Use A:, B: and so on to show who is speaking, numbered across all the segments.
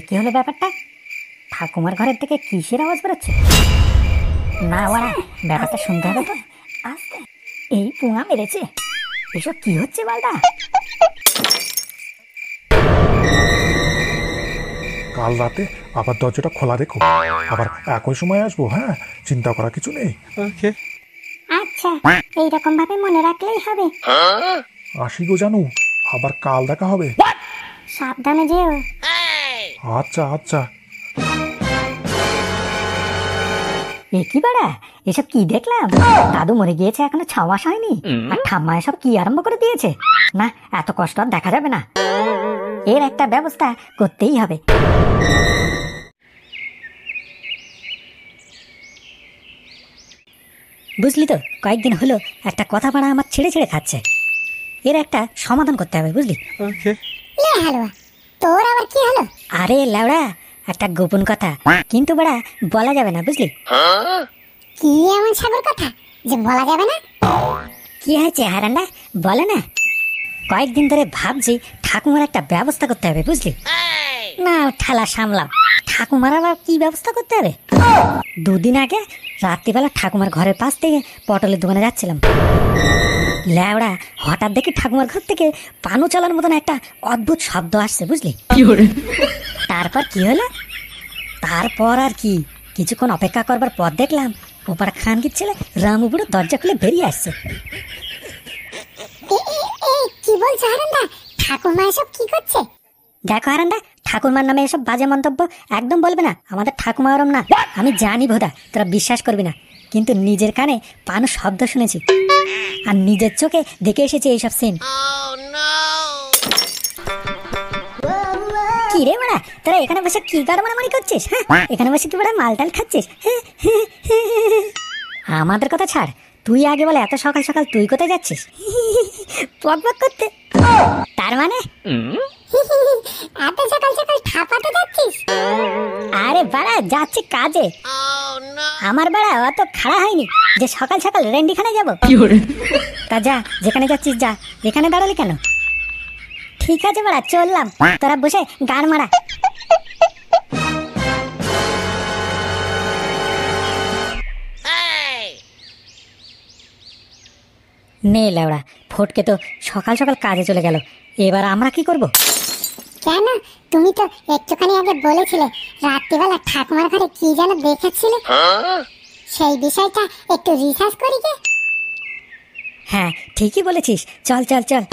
A: কি হলো ব্যাপারটা? ঠাকুমার ঘরের থেকে কিসের আওয়াজ বেরোচ্ছে? না ওরা ব্যাপারটা শুনতে হবে তো। আস্তে, এই পুঙা মেরেছে। এসব কি হচ্ছে বালদা?
B: কাল রাতে আবার দরজাটা খোলা রেখো, আবার একই সময় আসবো। হ্যাঁ, চিন্তা করা কিছু নেই।
A: আচ্ছা, এইরকম ভাবে মনে রাখলেই হবে।
B: আসি গো জানু, আবার কাল দেখা হবে।
A: সাবধানে যেও।
B: আচ্ছা আচ্ছা।
A: কি বাড়া, এসব কি দেখলাম? দাদু মরে গিয়েছে এখনো 6 মাস হয়নি, আর ঠাম্মা এসব কি আরম্ভ করে দিয়েছে? না, এত কষ্ট আর দেখা যাবে না। এর একটা ব্যবস্থা করতেই হবে। বুঝলি তো, কয়েকদিন হলো একটা কথা বাড়া আমার ছেড়ে ছেড়ে খাচ্ছে। এর একটা সমাধান করতে হবে, বুঝলি? তোর আবার কি হলো? আরে লেওড়া, একটা গোপন কথা, কিন্তু বাড়া বলা যাবে না, বুঝলি? কি এমন সাগর কথা যে বলা যাবে না? কি হয়েছে হারান্ডা, বলে না। কয়েকদিন ধরে ভাবছি ঠাকুমার একটা ব্যবস্থা করতে হবে, বুঝলি? না ঠেলা সামলাও, ঠাকুমার আবার কি ব্যবস্থা করতে হবে? 2 দিন আগে রাত্রিবেলা ঠাকুমার ঘরের পাশ থেকে পটলের দোকানে যাচ্ছিলাম। ল্যাওড়া, হঠাৎ দেখি ঠাকুমার ঘর থেকে পানু চালানোর মতন একটা অদ্ভুত শব্দ আসছে, বুঝলি? তারপর কি হলো? তারপর আর কি, কিছুক্ষণ অপেক্ষা করবার পর দেখলাম ওপার খানকির ছেলে রামু বুড়ো দরজা খুলে বেরিয়ে আসছে। কি বলছো হারান্দা? ঠাকুমা এসব কি করছে? দেখো হারান্দা, ঠাকুরমার নামে এসব বাজে মন্তব্য একদম বলবে না। আমাদের ঠাকুমা ওরম না। আমি জানি ভোদা, তোরা বিশ্বাস করবি না, কিন্তু নিজের কানে পানু শব্দ শুনেছি আর নিজের চোখে দেখে এসেছি এইসব সিন। কি রে বাড়া, তোরা এখানে বসে কি গাড়মাড়ামাড়ি করছিস? হ্যাঁ, এখানে বসে কি বাড়া মালটাল খাচ্ছিস? আমাদের কথা ছাড়, তুই আগে বলে, এত সকাল সকাল তুই কোথায় যাচ্ছিস? পক পক করতে। তার মানে এত সকাল সকাল ঠাপাতে যাচ্ছিস? আরে বাড়া, যাচ্ছি কাজে। আমার বাড়া অত খাড়া হয়নি যে সকাল সকাল রেন্ডিখানে যাবো। তা যা, যেখানে যাচ্ছিস যা, এখানে দাঁড়ালি কেন? ঠিক আছে বাড়া, চললাম। তোরা বসে গাড় মারা। নে লেওড়া, ফটকে তো সকাল সকাল কাজে চলে গেল। এবার আমরা কি করব?
C: কেন, তুমি তো একটুখানি আগে বলেছিলে রাত্রিবেলা ঠাকুমার ঘরে কি যেন দেখেছিলে, সেই বিষয়টা একটু রিসার্চ করি গে।
A: হ্যাঁ, ঠিকই বলেছিস, চল চল চল।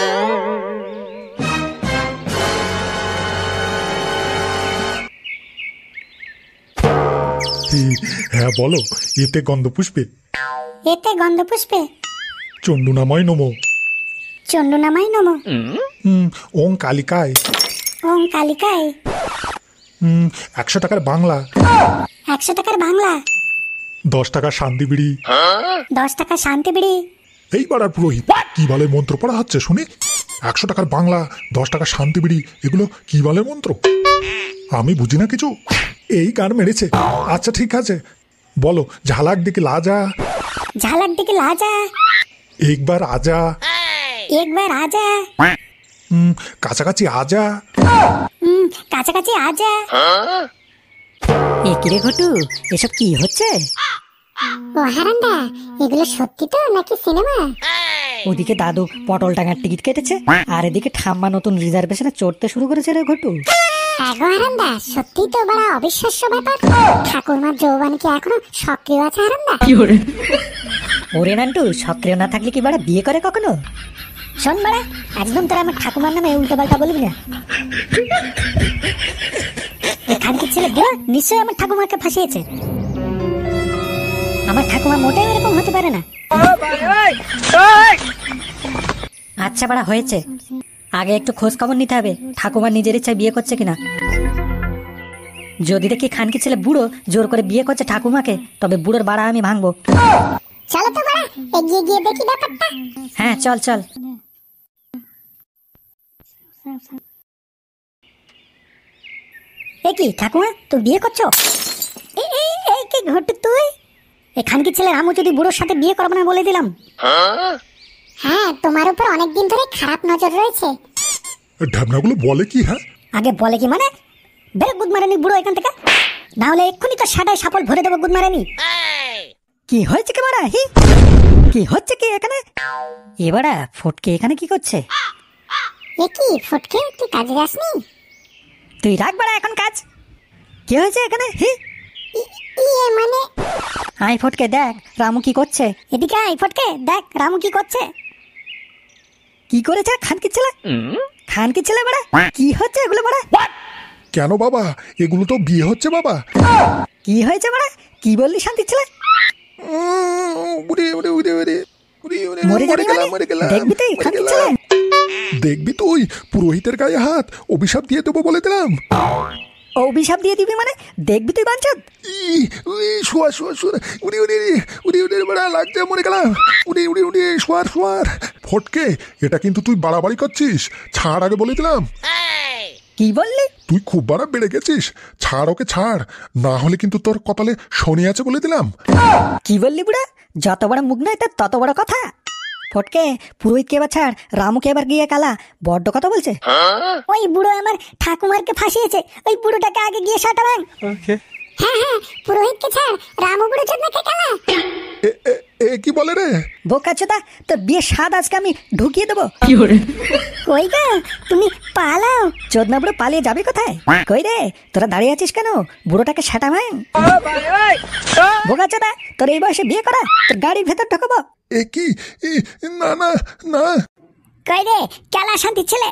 B: হ্যাঁ বলো, এতে গন্ধ পুষ্পে?
C: এতে গন্ধ পুষ্পে
B: চণ্ডুনাময় নমো।
C: চণ্ডুনামায় নমো।
B: ওং কালিকায়।
C: ওং কালিকায়।
B: 100 টাকার বাংলা।
C: 100 টাকার বাংলা।
B: 10 টাকার শান্তি বিড়ি।
C: 10 টাকা শান্তি বিড়ি।
B: এই পাড়ার পুরোহিত কি বলে মন্ত্র পড়া হচ্ছে শুনি? 100 টাকার বাংলা, 10 টাকার শান্তি বিড়ি, এগুলো কি বলে মন্ত্র? আমি বুঝি না কিছু। এই গান মেরেছে। আচ্ছা ঠিক আছে, বলো, ঝালাক দিকে লাজা।
C: ঝালাক দিকে লাজা।
B: একবার আজা।
C: একবার আজা।
B: কাছাকাছি আজা।
C: কাছাকাছি আজা।
A: এ কি রে ঘটু, এসব কি হচ্ছে?
C: ও হারান্দা, এগুলো সত্যি তো নাকি সিনেমা?
A: ওদিকে দাদু পটল টাঙার টিকিট কেটেছে, আর এদিকে ঠাম্মা নতুন রিজার্ভেশনে চড়তে শুরু করেছে রে ঘটু।
C: এগো হারান্দা, সত্যি তো বড় অবিশ্বাস্য ব্যাপার। ঠাকুরমার যৌবন কি এখনো সক্রিয় আছে হারান্দা?
A: ওরে নান্টু, সক্রিয় না থাকলে কি বাড়া বিয়ে করে কখনো?
C: শোন বাড়া, একদম তোরা আমার ঠাকুমার নামে উল্টো পাল্টা বলবি না। খানকির ছেলে বুড়ো নিশ্চয়ই আমার ঠাকুমাকে ফাঁসিয়েছে। আমার ঠাকুমা মোটেও এরকম হতে পারে না।
A: আচ্ছা বাড়া, হয়েছে। আগে একটু খোঁজ খবর নিতে হবে ঠাকুমা নিজের ইচ্ছায় বিয়ে করছে কিনা। যদি দেখি খানকি ছেলে বুড়ো জোর করে বিয়ে করছে ঠাকুমাকে, তবে বুড়োর বাড়া আমি ভাঙবো।
C: চলো তো বাড়া, এগিয়ে গিয়ে দেখি ব্যাপারটা।
A: হ্যাঁ চল চল।
C: এ কি ঠাকুমা, তো বিয়ে করছো?
A: ঘটু তুই এখানকার ছেলে রামু যদি বুড়োর সাথে বিয়ে করবে না বলে দিলাম।
C: হ্যাঁ, তোমার উপর অনেকদিন ধরে খারাপ নজর রয়েছে।
B: ঢ্যাবনাগুলো বলে কি? হ্যাঁ,
A: আগে বলে কি মানে বেরে গুদ মারানি বুড়ো এখান থেকে, না হলে এক্ষুনি তো সাদায় সাপল ভরে দেবো গুদ মারানি। কি হয়েছে কি মারা? হি কি হচ্ছে কি এখানে? এবারে ফটকে এখানে কি করছে?
C: এ কি ফটকে, তুই কাজে যাসনি?
A: তুই রাখ বাড়া এখন কাজ। কি হয়েছে এখানে? হি
C: ইয়ে মানে
A: আই ফটকে দেখ রামু কি করছে। এদিকে আই ফটকে দেখ রামু কি করছে। কি করেছে খানকির ছেলে? খানকির ছেলে বাড়া কি হচ্ছে এগুলো বাড়া?
B: কেন বাবা, এগুলো তো বিয়ে হচ্ছে বাবা।
A: কি হয়েছে বাড়া? কি বললি শান্তির ছেলে? মরে যাবি মানে? দেখবি তুই খানকির ছেলে?
B: দেখবি তুই, পুরোহিতের গায়ে হাত, অভিশাপ দিয়ে দেবো বলে দিলাম।
A: অভিশাপ দিয়ে দিবি মানে? দেখবি তুই বাঞ্চদ।
B: শোয়া শোয়া শোয়া, উড়ি উড়ি উড়ি উড়ি বড়া লাগছে, মরে গেলাম। উড়ি উড়ি উড়ি শোয়ার শোয়ার। ফটকে, এটা কিন্তু তুই বাড়াবাড়ি করছিস, ছাড় আগে বলে দিলাম।
A: কি বললি?
B: তুই খুব বাড়া বেড়ে গেছিস, ছাড় ওকে ছাড়, না হলে কিন্তু তোর কপালে শনি আছে বলে দিলাম।
A: কি বললি বুড়া? যত বড় মুখ নয় তার তত বড় কথা। ফটকে, পুরোহিতকে এবার ছাড়, রামুকে এবার গিয়ে কালা। বড্ড কথা বলছে। ওই বুড়ো আমার ঠাকুমারকে ফাঁসিয়েছে, ওই বুড়োটাকে আগে গিয়ে সাঁটাবেন।
C: হ্যাঁ হ্যাঁ, পুরোহিতকে ছাড়, রামু বুড়ো চোদনাকে খেলা।
B: এ কি বলে রে?
A: বোকা চোদা, তোর বিয়ে স্বাদ আজকে আমি ঢুকিয়ে দেবো। কই গা তুমি পালাও। চোদনা বুড়ো পালিয়ে যাবে কোথায়? কই রে তোরা দাঁড়িয়ে আছিস কেন? বুড়োটাকে সাঁটাবেন। বোকা চোদা, তোর এই বয়সে বিয়ে করা, তোর গাড়ির ভেতর ঢোকাবো।
B: এ কি? না না না।
A: কই রে কেলা শান্তির ছেলে?